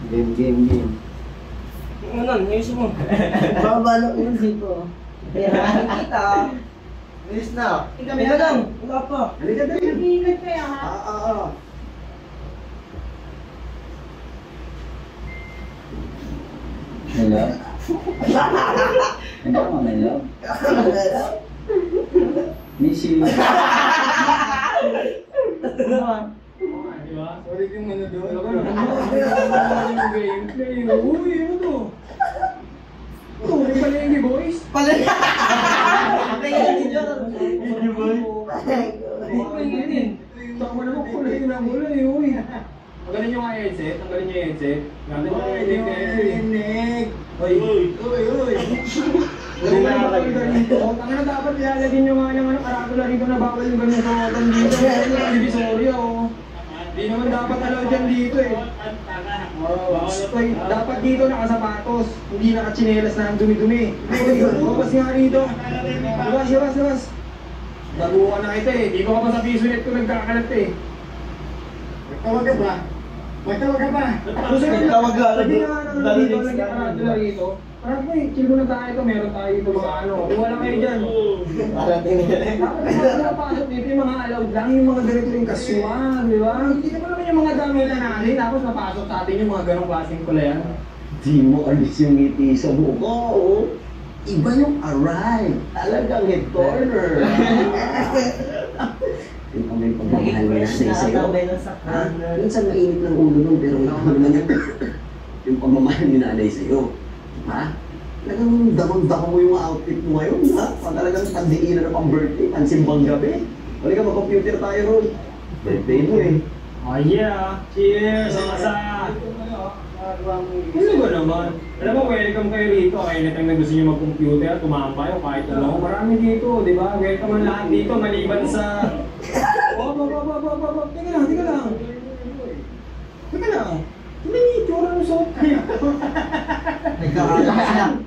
Game. Ano, ayusin mo. Babalo yun dito. Perahin kita. Ayos na. Kami na lang. Wala pa. Halika dali. Nag-iingat kayo, ha? Hello? Ano ka, hello? Miss you. Sorry kung ano doon. Uy, ano to? Uy, palengke boys. Palengke boys. Tama naman kulay na kulay, uy. Tanggalin nyo nga yung headset, tanggalin nyo yung headset. Tanggalin nyo yung headset. Uy. Tanggalin na dapat ilalagin nyo nga yung karatula rito na bawal yung ganun sa dito. Divisoria, oh. Di naman dapat alaw dyan dito eh. Dapat dito nakasapatos, hindi nakachinelas na ang dumi-dumi. Lumabas nga rito. Labas. Daguan na kita eh. Di ko ka pa sa piso net ko nagkakalat eh. Magtawag ka ba? Tawag ka. Sabi nga naman dito, nagkakaratula rito. Parang po eh, chill na tayo ito, meron tayo ito mga ano. Wala kayo dyan. Dapat napasok dito yung mga allowed lang, yung mga ganito yung kasuan, di ba? Hindi naman naman yung mga damitan natin, tapos napasok sa atin yung mga ganong klaseng kulayan. Di mo alis yung ngiti sa mukha, oh. Iba yung arrive. Talagang head corner. Yung kamay pagmamahal mo na sa'yo. Ha? Minsan mainit ng ulo nun, pero ikaw naman yung pagmamahal ni nanay sa'yo. Ha? Talagang damang-dama mo yung outfit mo ngayon, ha? Talagang tandiin na pang birthday, pansimbang gabi. Wala ka, mag-computer tayo ron. Birthday mo eh. Oh yeah! Cheers! Sa ano ba naman? Alam mo, welcome kayo rito. Anytime na gusto nyo mag-computer, tumambay o kahit ano. Marami dito, di ba? Welcome ang lahat dito, maliban sa... Teka lang. Hindi yung itsura ng suot kaya. Nagkakalakas lang.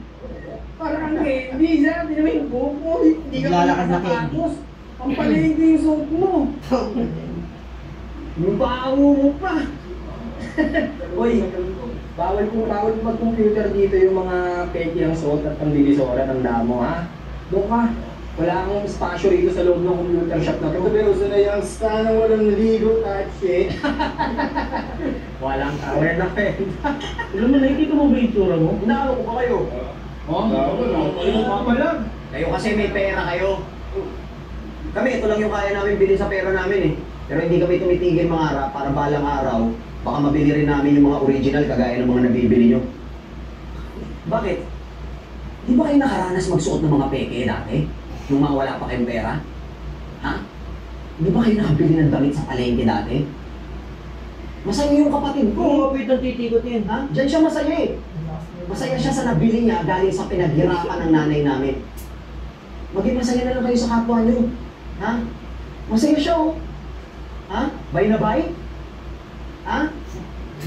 Parang hindi siya, hindi naman yung buhok mo. Hindi ka Naglalakad na nakatapos. Ang paligid yung suot mo. Yung baho mo pa. Uy, bawal mag-computer dito yung mga peki ang suot at pandilisora, tanda mo ha? Doon ka. Wala akong spasyo rito sa loob ng computer shop na to. Pero sa na yung stand na walang naligo kahit shit. Walang tower na pen. Alam mo, nakikita mo ba yung itsura mo? Inaalo ko pa kayo. Oh, papalag. Kayo kasi may pera kayo. Kami, ito lang yung kaya namin bilhin sa pera namin eh. Pero hindi kami tumitigil mga harap para balang araw, baka mabili rin namin yung mga original kagaya ng mga nabibili nyo. Bakit? Di ba kayo nakaranas magsuot ng mga peke dati? Nung mga wala pa kayong pera? Ha? Di ba kayo nakabili ng damit sa palengke dati? Masaya yung kapatid ko. Oo, wait ang titigutin. Ha? Diyan siya masaya eh. Masaya siya sa nabili niya galing sa pinaghirapan ng nanay namin. Maging masaya na lang kayo sa kapwa niyo. Ha? Masaya siya oh. Ha? Bay na bay? Ha?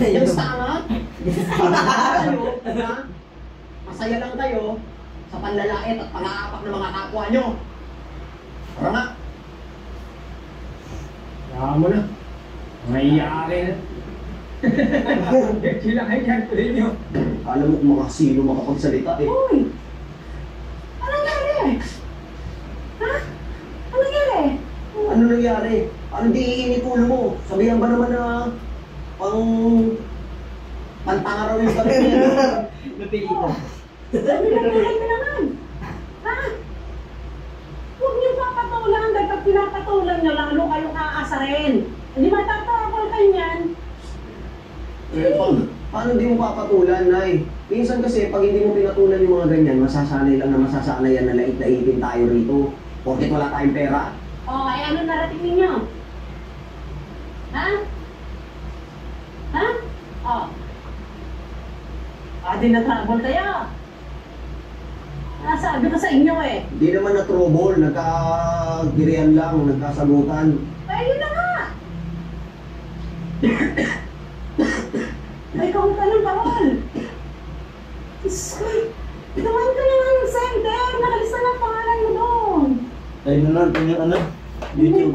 Yung tama? Ha? Masaya lang kayo sa panlalait at pang-aapak ng mga kapwa nyo. Tara nga. Kaya mo na. Mayayari na. Sila kayo kantuhin nyo. Alam mo kung mga sino makapagsalita eh. Uy! Anong nangyari? Ha? Anong nangyari? Ano nangyari? Ano di iinit ulo mo? Sabihan ba naman na pantangaraw yung gabi? Napili ko. Pinagkahay na naman. Ha? Huwag niyo papatulan. Dahil pinapatulan niyo, lalo kayong aasarin. Hindi matatapol kayo niyan. Paano di mo papatulan, Nay? Minsan kasi, pag hindi mo pinatulan yung mga ganyan, masasanay lang na masasanayan na lait-laitin tayo rito. Porket wala tayong pera. O, ay ano narating ninyo? Ha? Ha? O. Adi na trouble kayo. Sabi ko sa inyo eh. Hindi naman na trouble, nagkagirian lang, nagkasagutan. Ay, yun na nga. Ay, kung ka ng parol. Diyos ko. Naman ka na ng center. Nakalista na ang pangalan mo doon. Ay, ano, YouTube.